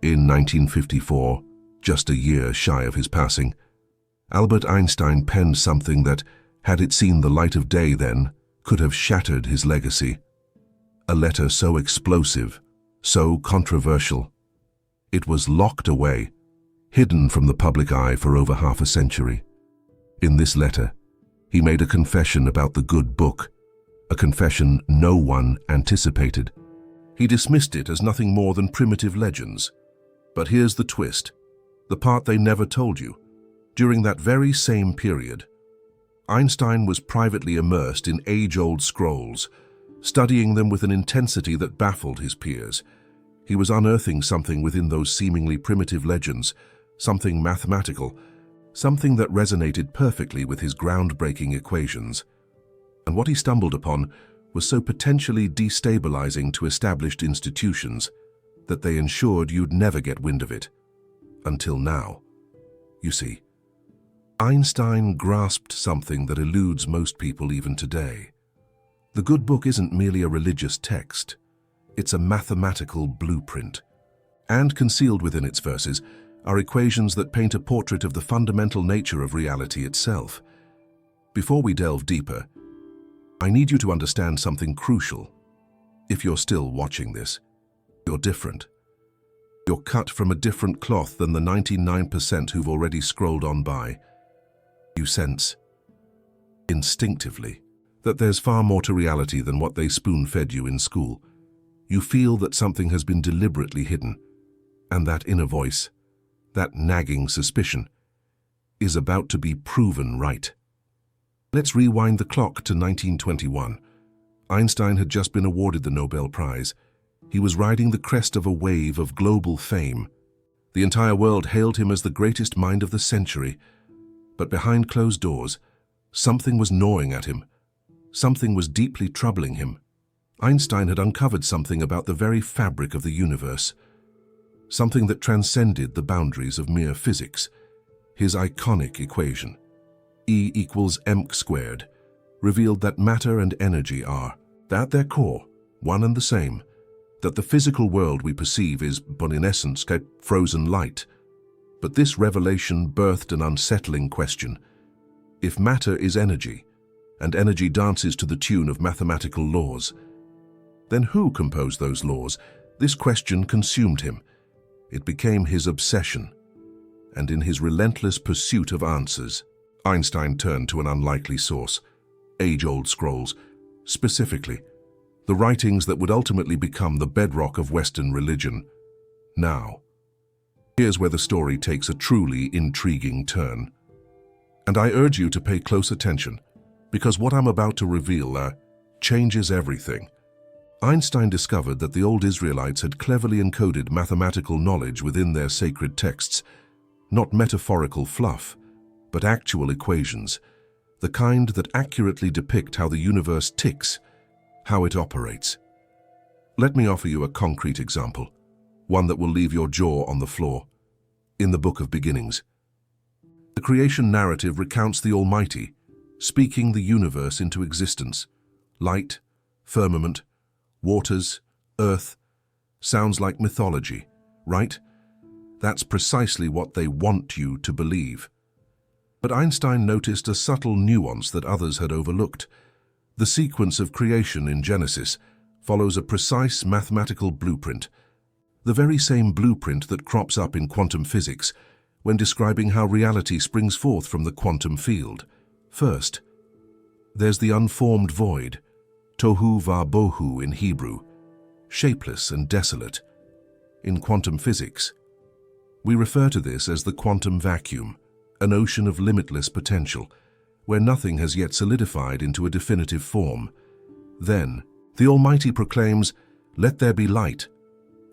In 1954, just a year shy of his passing, Albert Einstein penned something that, had it seen the light of day then, could have shattered his legacy. A letter so explosive, so controversial. It was locked away, hidden from the public eye for over half a century. In this letter, he made a confession about the good book, a confession no one anticipated. He dismissed it as nothing more than primitive legends. But here's the twist, the part they never told you. During that very same period, Einstein was privately immersed in age-old scrolls, studying them with an intensity that baffled his peers. He was unearthing something within those seemingly primitive legends, something mathematical, something that resonated perfectly with his groundbreaking equations. And what he stumbled upon was so potentially destabilizing to established institutions that they ensured you'd never get wind of it. Until now. You see, Einstein grasped something that eludes most people even today. The good book isn't merely a religious text. It's a mathematical blueprint. And concealed within its verses are equations that paint a portrait of the fundamental nature of reality itself. Before we delve deeper, I need you to understand something crucial. If you're still watching this, you're different. You're cut from a different cloth than the 99% who've already scrolled on by. You sense, instinctively, that there's far more to reality than what they spoon-fed you in school. You feel that something has been deliberately hidden, and that inner voice, that nagging suspicion, is about to be proven right. Let's rewind the clock to 1921. Einstein had just been awarded the Nobel Prize. He was riding the crest of a wave of global fame. The entire world hailed him as the greatest mind of the century. But behind closed doors, something was gnawing at him. Something was deeply troubling him. Einstein had uncovered something about the very fabric of the universe. Something that transcended the boundaries of mere physics. His iconic equation, E equals mc squared, revealed that matter and energy are, at their core, one and the same. That the physical world we perceive is, but in essence, frozen light. But this revelation birthed an unsettling question. If matter is energy, and energy dances to the tune of mathematical laws, then who composed those laws? This question consumed him. It became his obsession. And in his relentless pursuit of answers, Einstein turned to an unlikely source, age-old scrolls, specifically, the writings that would ultimately become the bedrock of Western religion. Now, here's where the story takes a truly intriguing turn. And I urge you to pay close attention, because what I'm about to reveal changes everything. Einstein discovered that the old Israelites had cleverly encoded mathematical knowledge within their sacred texts, not metaphorical fluff, but actual equations, the kind that accurately depict how the universe ticks, how it operates. Let me offer you a concrete example, one that will leave your jaw on the floor. In the Book of Beginnings, the creation narrative recounts the Almighty, speaking the universe into existence. Light, firmament, waters, earth, sounds like mythology, right? That's precisely what they want you to believe. But Einstein noticed a subtle nuance that others had overlooked. The sequence of creation in Genesis follows a precise mathematical blueprint, the very same blueprint that crops up in quantum physics when describing how reality springs forth from the quantum field. First, there's the unformed void, tohu va bohu in Hebrew, shapeless and desolate. In quantum physics, we refer to this as the quantum vacuum, an ocean of limitless potential, where nothing has yet solidified into a definitive form. Then, the Almighty proclaims, "Let there be light."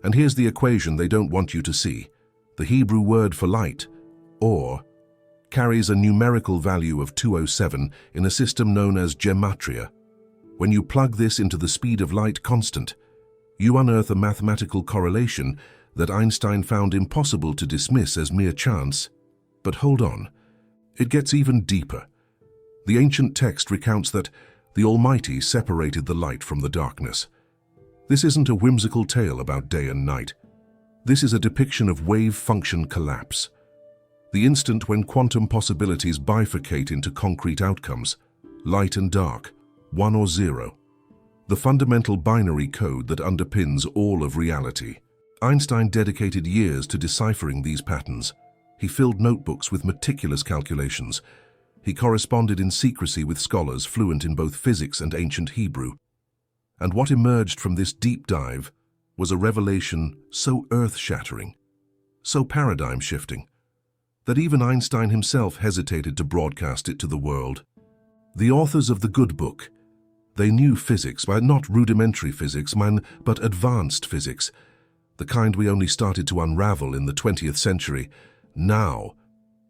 And here's the equation they don't want you to see. The Hebrew word for light, or, carries a numerical value of 207 in a system known as gematria. When you plug this into the speed of light constant, you unearth a mathematical correlation that Einstein found impossible to dismiss as mere chance. But hold on, it gets even deeper. The ancient text recounts that the Almighty separated the light from the darkness. This isn't a whimsical tale about day and night. This is a depiction of wave function collapse, the instant when quantum possibilities bifurcate into concrete outcomes, light and dark, 1 or 0, the fundamental binary code that underpins all of reality. Einstein dedicated years to deciphering these patterns. He filled notebooks with meticulous calculations. He corresponded in secrecy with scholars fluent in both physics and ancient Hebrew. And what emerged from this deep dive was a revelation so earth-shattering, so paradigm-shifting, that even Einstein himself hesitated to broadcast it to the world. The authors of the Good Book, they knew physics, but not rudimentary physics, but advanced physics, the kind we only started to unravel in the 20th century. Now,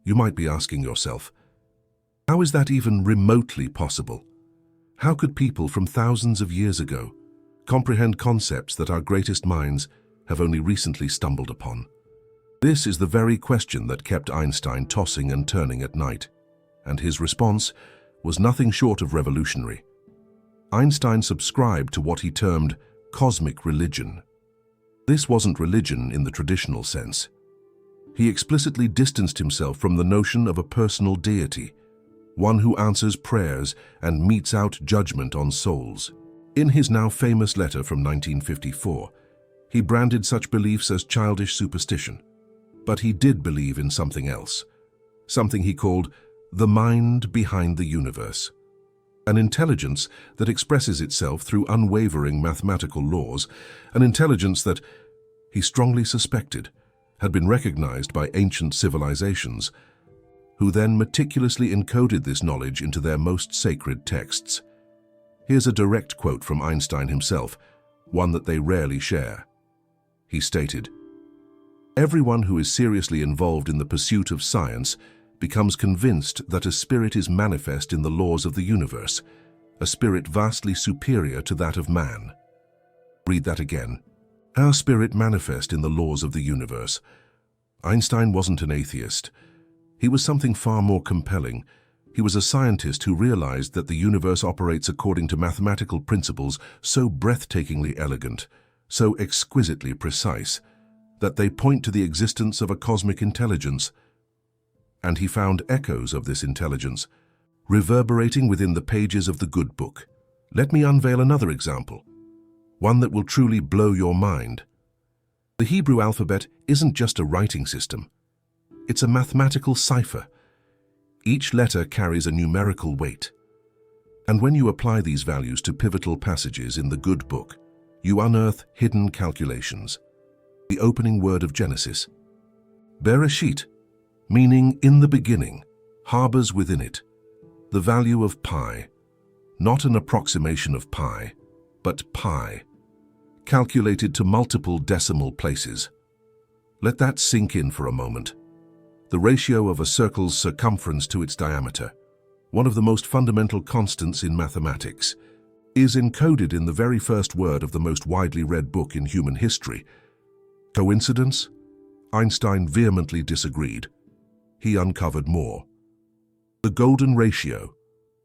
you might be asking yourself, how is that even remotely possible? How could people from thousands of years ago comprehend concepts that our greatest minds have only recently stumbled upon? This is the very question that kept Einstein tossing and turning at night, and his response was nothing short of revolutionary. Einstein subscribed to what he termed cosmic religion. This wasn't religion in the traditional sense. He explicitly distanced himself from the notion of a personal deity, one who answers prayers and metes out judgment on souls. In his now famous letter from 1954, he branded such beliefs as childish superstition. But he did believe in something else, something he called the mind behind the universe, an intelligence that expresses itself through unwavering mathematical laws, an intelligence that, he strongly suspected, had been recognized by ancient civilizations, who then meticulously encoded this knowledge into their most sacred texts. Here's a direct quote from Einstein himself, one that they rarely share. He stated, "Everyone who is seriously involved in the pursuit of science becomes convinced that a spirit is manifest in the laws of the universe, a spirit vastly superior to that of man." Read that again. Our spirit manifest in the laws of the universe. Einstein wasn't an atheist. He was something far more compelling. He was a scientist who realized that the universe operates according to mathematical principles so breathtakingly elegant, so exquisitely precise, that they point to the existence of a cosmic intelligence. And he found echoes of this intelligence reverberating within the pages of the Good Book. Let me unveil another example, one that will truly blow your mind. The Hebrew alphabet isn't just a writing system. It's a mathematical cipher. Each letter carries a numerical weight. And when you apply these values to pivotal passages in the Good Book, you unearth hidden calculations. The opening word of Genesis, Bereshit, meaning in the beginning, harbors within it the value of pi, not an approximation of pi, but pi, calculated to multiple decimal places. Let that sink in for a moment. The ratio of a circle's circumference to its diameter, one of the most fundamental constants in mathematics, is encoded in the very first word of the most widely read book in human history. Coincidence? Einstein vehemently disagreed. He uncovered more. The golden ratio,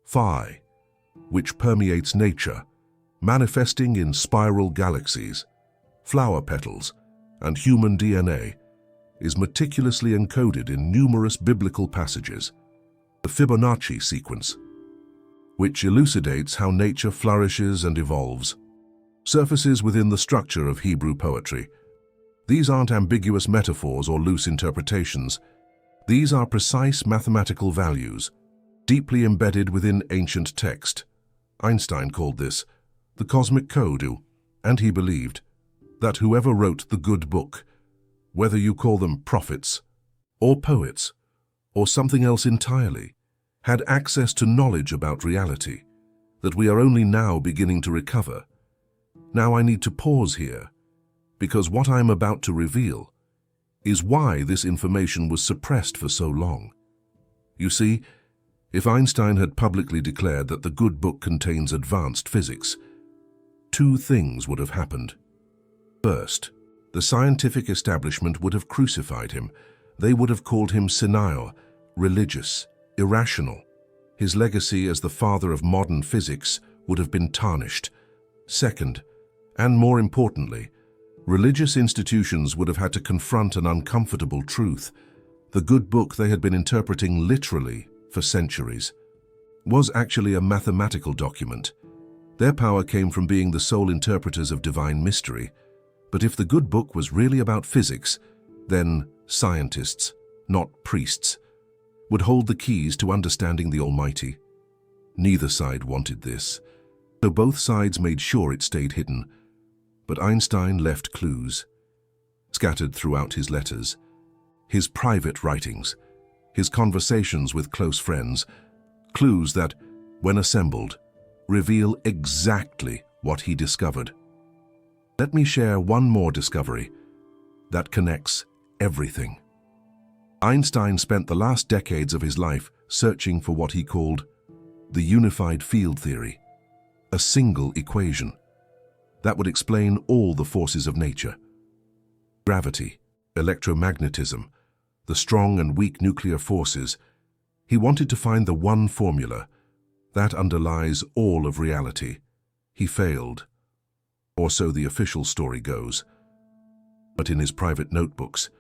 phi, which permeates nature, manifesting in spiral galaxies, flower petals, and human DNA, is meticulously encoded in numerous biblical passages. The Fibonacci sequence, which elucidates how nature flourishes and evolves, surfaces within the structure of Hebrew poetry. These aren't ambiguous metaphors or loose interpretations. These are precise mathematical values, deeply embedded within ancient text. Einstein called this the cosmic code, and he believed that whoever wrote the Good Book, whether you call them prophets or poets or something else entirely, had access to knowledge about reality that we are only now beginning to recover. Now I need to pause here, because what I am about to reveal is why this information was suppressed for so long. You see, if Einstein had publicly declared that the Good Book contains advanced physics, two things would have happened. First, the scientific establishment would have crucified him. They would have called him senile, religious, irrational. His legacy as the father of modern physics would have been tarnished. Second, and more importantly, Religious institutions would have had to confront an uncomfortable truth. The good book they had been interpreting literally for centuries was actually a mathematical document. Their power came from being the sole interpreters of divine mystery. But if the good book was really about physics, then scientists, not priests, would hold the keys to understanding the Almighty. Neither side wanted this, so both sides made sure it stayed hidden. But Einstein left clues, scattered throughout his letters, his private writings, his conversations with close friends, clues that, when assembled, reveal exactly what he discovered. Let me share one more discovery that connects everything. Einstein spent the last decades of his life searching for what he called the unified field theory, a single equation that would explain all the forces of nature. Gravity, electromagnetism, the strong and weak nuclear forces. He wanted to find the one formula that underlies all of reality. He failed, or so the official story goes. But in his private notebooks,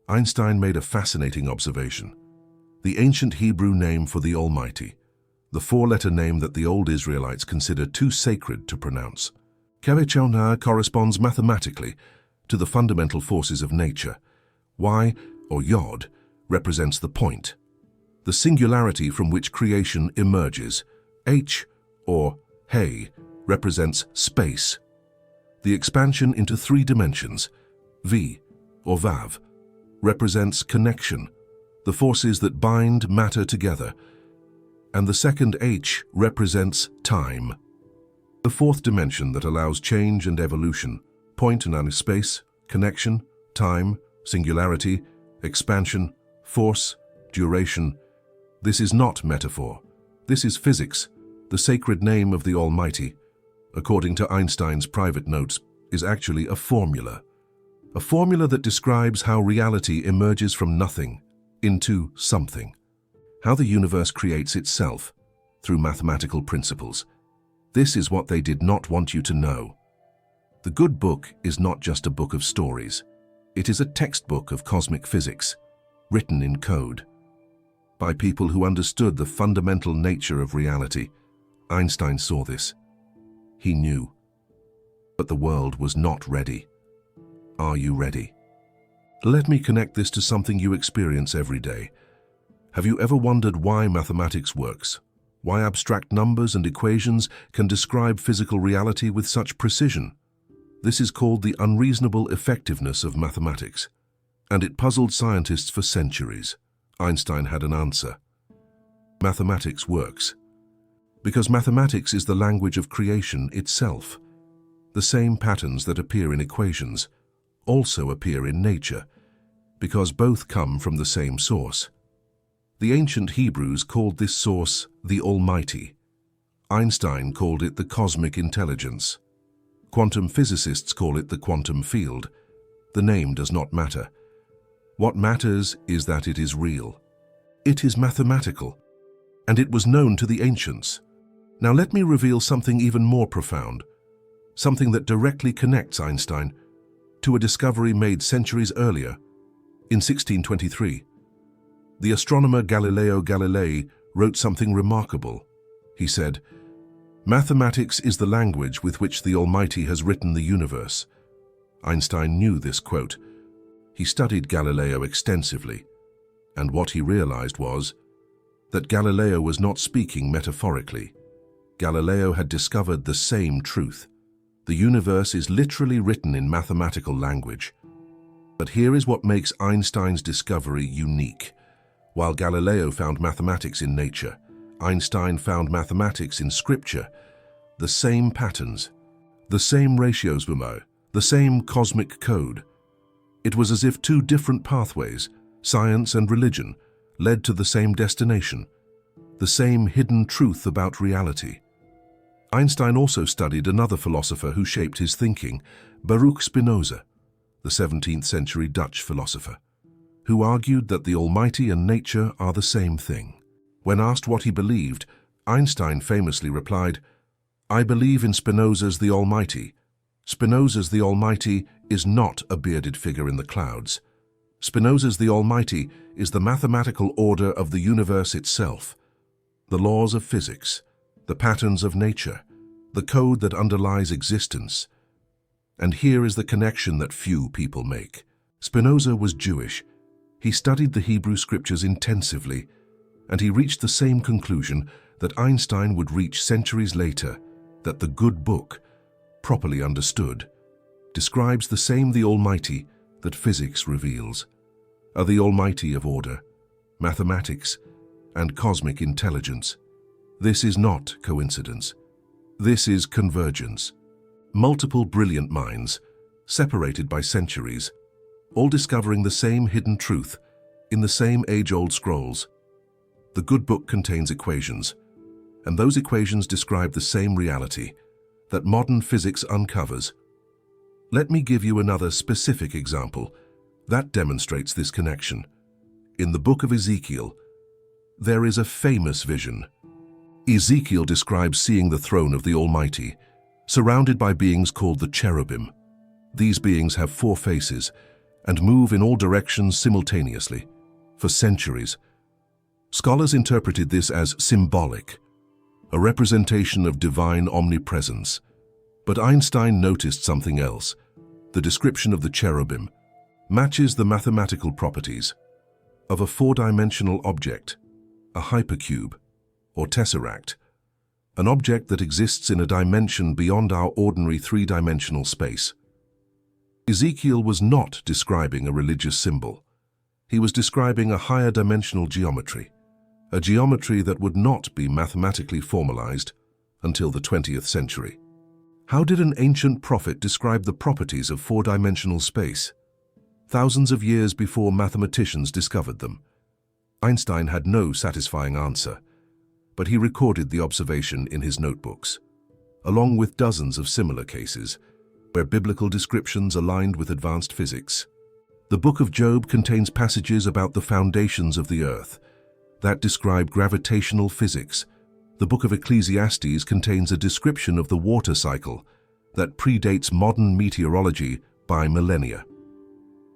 Einstein made a fascinating observation. The ancient Hebrew name for the Almighty, the four-letter name that the old Israelites considered too sacred to pronounce, Kaveh corresponds mathematically to the fundamental forces of nature. Y, or Yod, represents the point, the singularity from which creation emerges. H, or He, represents space, the expansion into three dimensions. V, or Vav, represents connection, the forces that bind matter together. And the second H represents time, the fourth dimension that allows change and evolution. Point and space, connection, time, singularity, expansion, force, duration. This is not metaphor. This is physics. The sacred name of the Almighty, according to Einstein's private notes, is actually a formula that describes how reality emerges from nothing into something, how the universe creates itself through mathematical principles. This is what they did not want you to know. The good book is not just a book of stories. It is a textbook of cosmic physics, written in code, by people who understood the fundamental nature of reality. Einstein saw this. He knew. But the world was not ready. Are you ready? Let me connect this to something you experience every day. Have you ever wondered why mathematics works? Why abstract numbers and equations can describe physical reality with such precision? This is called the unreasonable effectiveness of mathematics, and it puzzled scientists for centuries. Einstein had an answer. Mathematics works because mathematics is the language of creation itself. The same patterns that appear in equations also appear in nature, because both come from the same source. The ancient Hebrews called this source the Almighty. Einstein called it the cosmic intelligence. Quantum physicists call it the quantum field. The name does not matter. What matters is that it is real. It is mathematical, and it was known to the ancients. Now let me reveal something even more profound, something that directly connects Einstein to a discovery made centuries earlier. In 1623, the astronomer Galileo Galilei wrote something remarkable. He said, "Mathematics is the language with which the Almighty has written the universe." Einstein knew this quote. He studied Galileo extensively, and what he realized was that Galileo was not speaking metaphorically. Galileo had discovered the same truth. The universe is literally written in mathematical language. But here is what makes Einstein's discovery unique. While Galileo found mathematics in nature, Einstein found mathematics in scripture. The same patterns, the same ratios, the same cosmic code. It was as if two different pathways, science and religion, led to the same destination, the same hidden truth about reality. Einstein also studied another philosopher who shaped his thinking, Baruch Spinoza, the 17th century Dutch philosopher, who argued that the Almighty and nature are the same thing. When asked what he believed, Einstein famously replied, "I believe in Spinoza's the Almighty. Spinoza's the Almighty is not a bearded figure in the clouds. Spinoza's The Almighty is the mathematical order of the universe itself, the laws of physics, the patterns of nature, the code that underlies existence. And here is the connection that few people make. Spinoza was Jewish. He studied the Hebrew scriptures intensively, and he reached the same conclusion that Einstein would reach centuries later, that the good book, properly understood, describes the same the Almighty that physics reveals, the Almighty of order, mathematics, and cosmic intelligence. This is not coincidence. This is convergence. Multiple brilliant minds, separated by centuries, all discovering the same hidden truth in the same age-old scrolls. The good book contains equations, and those equations describe the same reality that modern physics uncovers. Let me give you another specific example that demonstrates this connection. In the book of Ezekiel, there is a famous vision. Ezekiel describes seeing the throne of the Almighty, surrounded by beings called the cherubim. These beings have 4 faces and move in all directions simultaneously. For centuries, scholars interpreted this as symbolic, a representation of divine omnipresence. But Einstein noticed something else. The description of the cherubim matches the mathematical properties of a 4-dimensional object, a hypercube or tesseract, an object that exists in a dimension beyond our ordinary 3-dimensional space. Ezekiel was not describing a religious symbol. He was describing a higher dimensional geometry, a geometry that would not be mathematically formalized until the 20th century. How did an ancient prophet describe the properties of 4-dimensional space? Thousands of years before mathematicians discovered them. Einstein had no satisfying answer, but he recorded the observation in his notebooks, along with dozens of similar cases where biblical descriptions aligned with advanced physics. The book of Job contains passages about the foundations of the earth that describe gravitational physics. The book of Ecclesiastes contains a description of the water cycle that predates modern meteorology by millennia.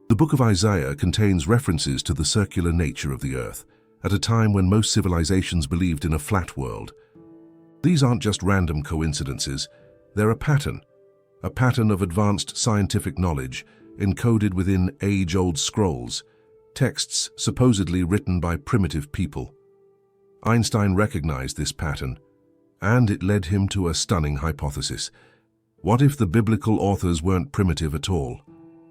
The book of Isaiah contains references to the circular nature of the earth at a time when most civilizations believed in a flat world. These aren't just random coincidences, they're a pattern of advanced scientific knowledge encoded within age-old scrolls, texts supposedly written by primitive people. Einstein recognized this pattern, and it led him to a stunning hypothesis. What if the biblical authors weren't primitive at all?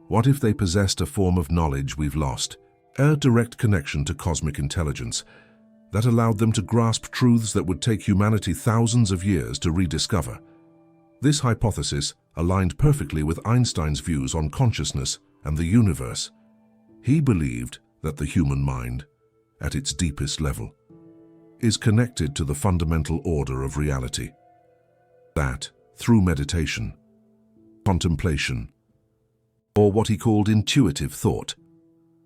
What if they possessed a form of knowledge we've lost, a direct connection to cosmic intelligence that allowed them to grasp truths that would take humanity thousands of years to rediscover? This hypothesis aligned perfectly with Einstein's views on consciousness and the universe. He believed that the human mind, at its deepest level, is connected to the fundamental order of reality. That, through meditation, contemplation, or what he called intuitive thought,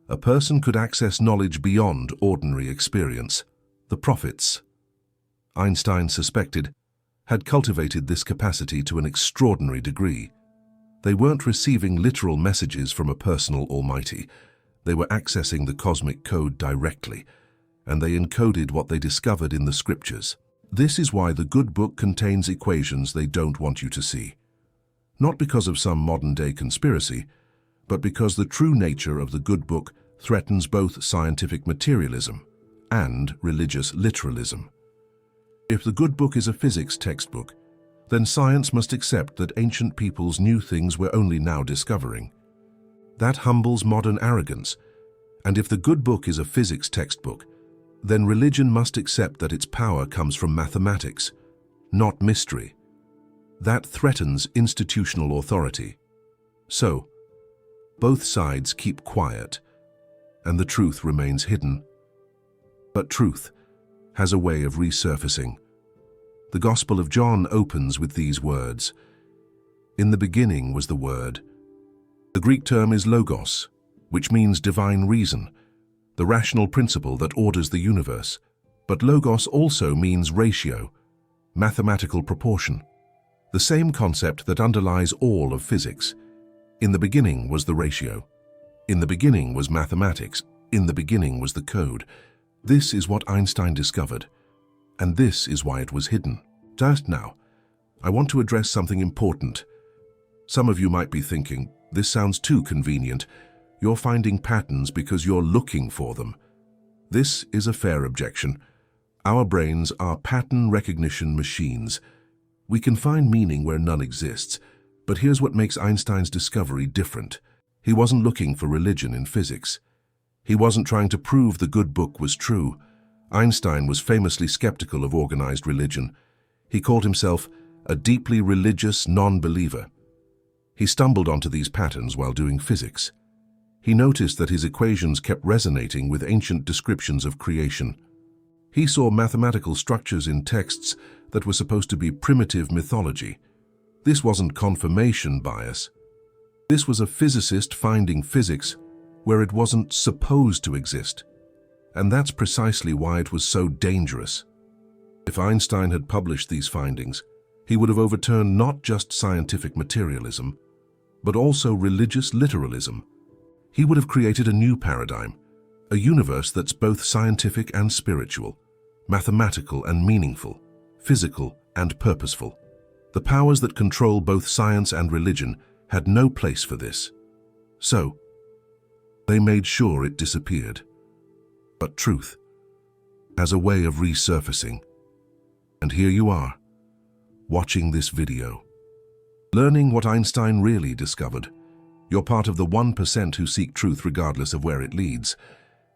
a person could access knowledge beyond ordinary experience. The prophets, Einstein suspected, had cultivated this capacity to an extraordinary degree. They weren't receiving literal messages from a personal Almighty. They were accessing the cosmic code directly, and they encoded what they discovered in the scriptures. This is why the good book contains equations they don't want you to see. Not because of some modern-day conspiracy, but because the true nature of the good book threatens both scientific materialism and religious literalism. If the good book is a physics textbook, then science must accept that ancient peoples knew things we're only now discovering. That humbles modern arrogance. And if the good book is a physics textbook, then religion must accept that its power comes from mathematics, not mystery. That threatens institutional authority. So, both sides keep quiet, and the truth remains hidden. But truth has a way of resurfacing. The Gospel of John opens with these words: "In the beginning was the Word." The Greek term is logos, which means divine reason, the rational principle that orders the universe. But logos also means ratio, mathematical proportion, the same concept that underlies all of physics. In the beginning was the ratio. In the beginning was mathematics. In the beginning was the code. This is what Einstein discovered, and this is why it was hidden. Just now, I want to address something important. Some of you might be thinking, this sounds too convenient. You're finding patterns because you're looking for them. This is a fair objection. Our brains are pattern recognition machines. We can find meaning where none exists, but here's what makes Einstein's discovery different. He wasn't looking for religion in physics. He wasn't trying to prove the good book was true. Einstein was famously skeptical of organized religion. He called himself a deeply religious non-believer. He stumbled onto these patterns while doing physics. He noticed that his equations kept resonating with ancient descriptions of creation. He saw mathematical structures in texts that were supposed to be primitive mythology. This wasn't confirmation bias. This was a physicist finding physics where it wasn't supposed to exist. And that's precisely why it was so dangerous. If Einstein had published these findings, he would have overturned not just scientific materialism, but also religious literalism. He would have created a new paradigm, a universe that's both scientific and spiritual, mathematical and meaningful, physical and purposeful. The powers that control both science and religion had no place for this. So, they made sure it disappeared. But truth has a way of resurfacing. And here you are, watching this video, learning what Einstein really discovered. You're part of the 1% who seek truth regardless of where it leads.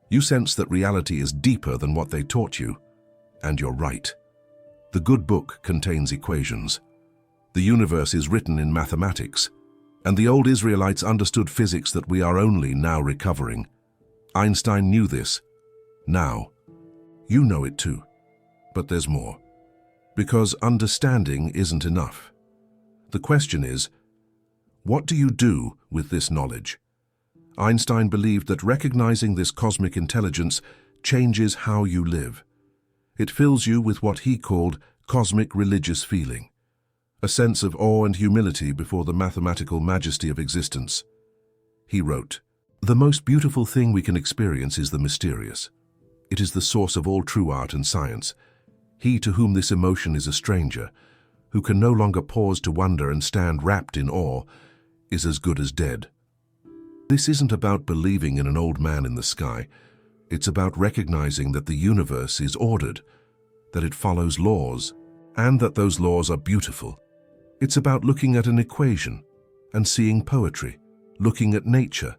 You sense that reality is deeper than what they taught you. And you're right. The good book contains equations. The universe is written in mathematics. And the old Israelites understood physics that we are only now recovering. Einstein knew this. Now, you know it too. But there's more. Because understanding isn't enough. The question is, what do you do with this knowledge? Einstein believed that recognizing this cosmic intelligence changes how you live. It fills you with what he called cosmic religious feeling, a sense of awe and humility before the mathematical majesty of existence. He wrote, "The most beautiful thing we can experience is the mysterious. It is the source of all true art and science. He to whom this emotion is a stranger, who can no longer pause to wonder and stand wrapped in awe, is as good as dead." This isn't about believing in an old man in the sky. It's about recognizing that the universe is ordered, that it follows laws, and that those laws are beautiful. It's about looking at an equation and seeing poetry, looking at nature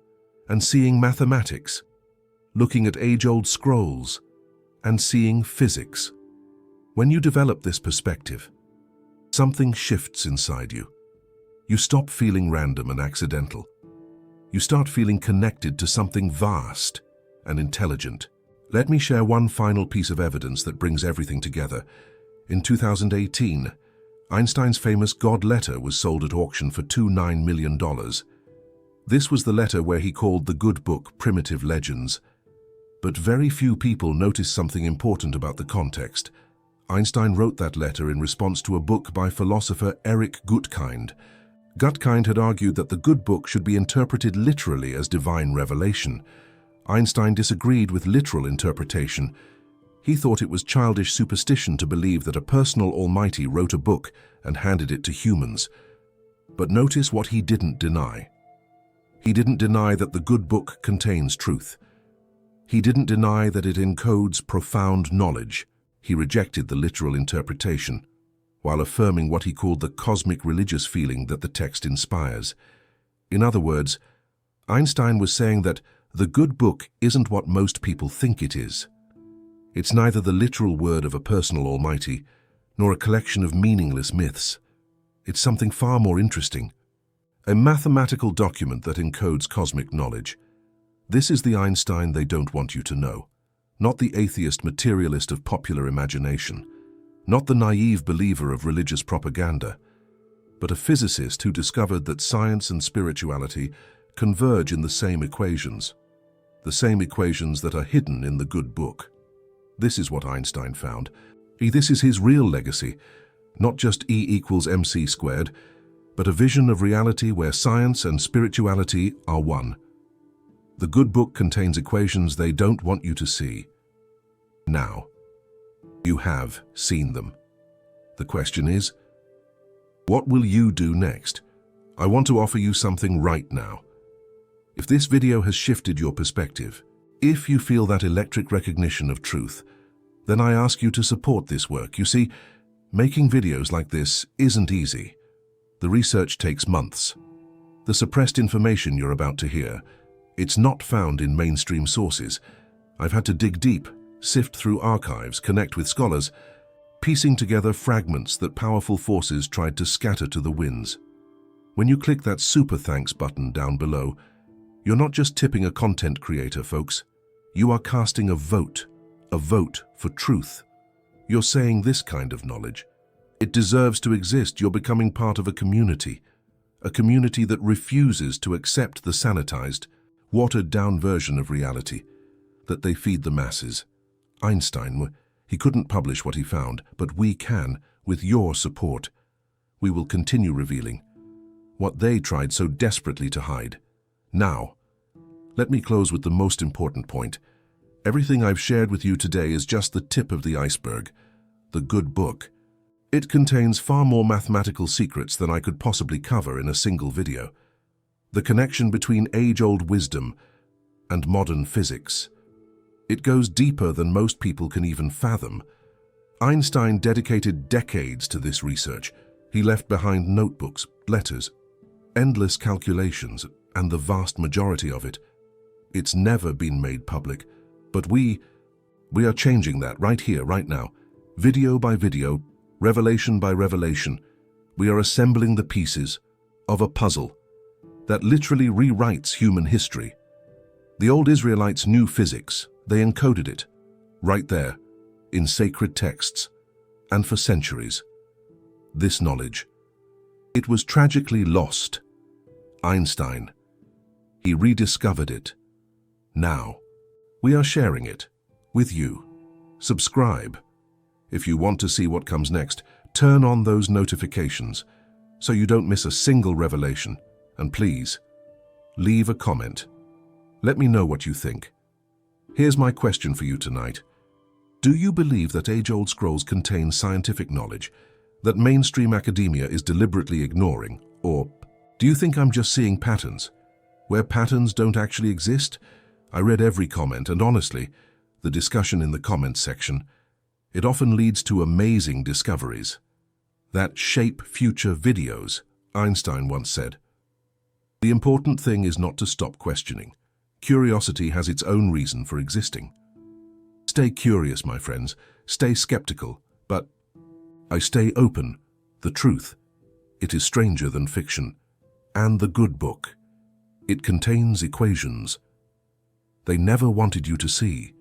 and seeing mathematics, looking at age-old scrolls and seeing physics. When you develop this perspective, something shifts inside you. You stop feeling random and accidental. You start feeling connected to something vast and intelligent. Let me share one final piece of evidence that brings everything together. In 2018, Einstein's famous God letter was sold at auction for $29 million. This was the letter where he called the good book primitive legends. But very few people noticed something important about the context. Einstein wrote that letter in response to a book by philosopher Eric Gutkind. Gutkind had argued that the good book should be interpreted literally as divine revelation. Einstein disagreed with literal interpretation. He thought it was childish superstition to believe that a personal almighty wrote a book and handed it to humans. But notice what he didn't deny. He didn't deny that the good book contains truth. He didn't deny that it encodes profound knowledge. He rejected the literal interpretation, while affirming what he called the cosmic religious feeling that the text inspires. In other words, Einstein was saying that the good book isn't what most people think it is. It's neither the literal word of a personal almighty, nor a collection of meaningless myths. It's something far more interesting. A mathematical document that encodes cosmic knowledge. This is the Einstein they don't want you to know. Not the atheist materialist of popular imagination. Not the naive believer of religious propaganda. But a physicist who discovered that science and spirituality converge in the same equations. The same equations that are hidden in the good book. This is what Einstein found. This is his real legacy, not just E equals mc squared. but a vision of reality where science and spirituality are one. The good book contains equations they don't want you to see. Now, you have seen them. The question is, what will you do next? I want to offer you something right now. If this video has shifted your perspective, if you feel that electric recognition of truth, then I ask you to support this work. You see, making videos like this isn't easy. The research takes months. The suppressed information you're about to hear, it's not found in mainstream sources. I've had to dig deep, sift through archives, connect with scholars, piecing together fragments that powerful forces tried to scatter to the winds. When you click that super thanks button down below, you're not just tipping a content creator, folks. You are casting a vote for truth. You're saying this kind of knowledge, it deserves to exist. You're becoming part of a community that refuses to accept the sanitized, watered-down version of reality that they feed the masses. Einstein, he couldn't publish what he found, but we can, with your support. We will continue revealing what they tried so desperately to hide. Now, let me close with the most important point. Everything I've shared with you today is just the tip of the iceberg, the good book. It contains far more mathematical secrets than I could possibly cover in a single video. The connection between age-old wisdom and modern physics. It goes deeper than most people can even fathom. Einstein dedicated decades to this research. He left behind notebooks, letters, endless calculations, and the vast majority of it. It's never been made public, but we are changing that right here, right now. Video by video, revelation by revelation, we are assembling the pieces of a puzzle that literally rewrites human history. The old Israelites knew physics. They encoded it, right there, in sacred texts, and for centuries. This knowledge, it was tragically lost. Einstein, he rediscovered it. Now, we are sharing it with you. Subscribe. If you want to see what comes next, turn on those notifications so you don't miss a single revelation. And please, leave a comment. Let me know what you think. Here's my question for you tonight. Do you believe that age-old scrolls contain scientific knowledge that mainstream academia is deliberately ignoring? Or do you think I'm just seeing patterns, where patterns don't actually exist? I read every comment, and honestly, the discussion in the comments section, it often leads to amazing discoveries that shape future videos, Einstein once said. The important thing is not to stop questioning. Curiosity has its own reason for existing. Stay curious, my friends. Stay skeptical, but I stay open. The truth, it is stranger than fiction. And the good book, it contains equations they never wanted you to see.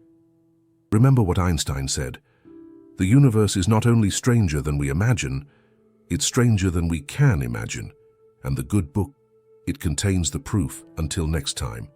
Remember what Einstein said. The universe is not only stranger than we imagine, it's stranger than we can imagine. And the good book, it contains the proof. Until next time.